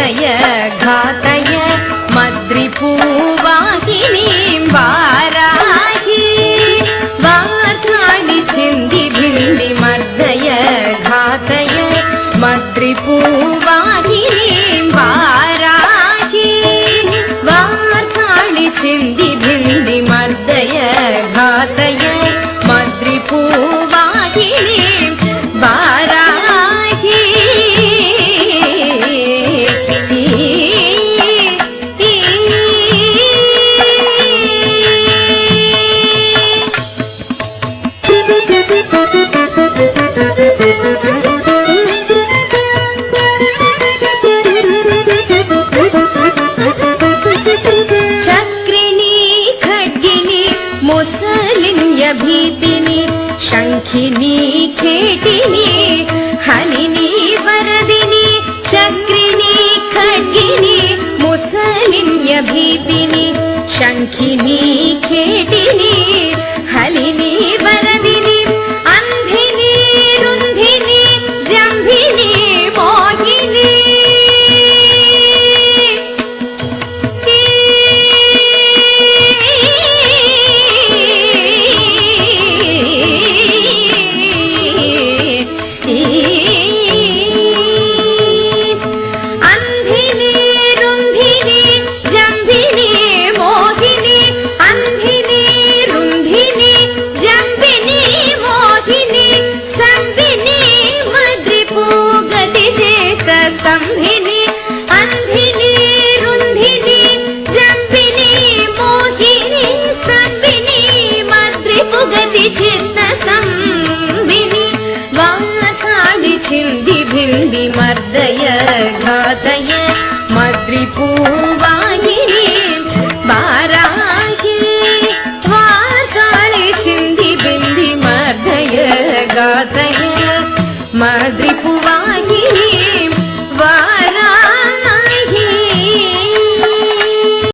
मर्दय घातय मद्रिपूवाहिनीं वाराही वार्ताळि चिन्धि भिण्डि मर्दय घातय मद्रिपूवाहिनीं वाराही वार्ताळि चिन्धि भिण्डि मर्दय घातय मद्रिपूवाहिनीं वाराही भीतिनी शंखिनी खेटिनी हलिनी वरदिनी चक्रिनी खड्गिनी मुसलिन्य भीतिनी शंखिनी खेटिनी हलिनी वरदिनी अंधिनी रुंधिनी जंभिनी मोहिनी स्तंभिनी अंधिनी रुंधिनी जंभिनी मोहिनी स्तंभिनी मद्रिपुगति चित्त संभिनी वार्ताळि चिन्धि भिण्डि मर्दय घातय मद्रिपूवाहिनीं वाराही वार्ताळि चिन्धि भिण्डि मर्दय घातय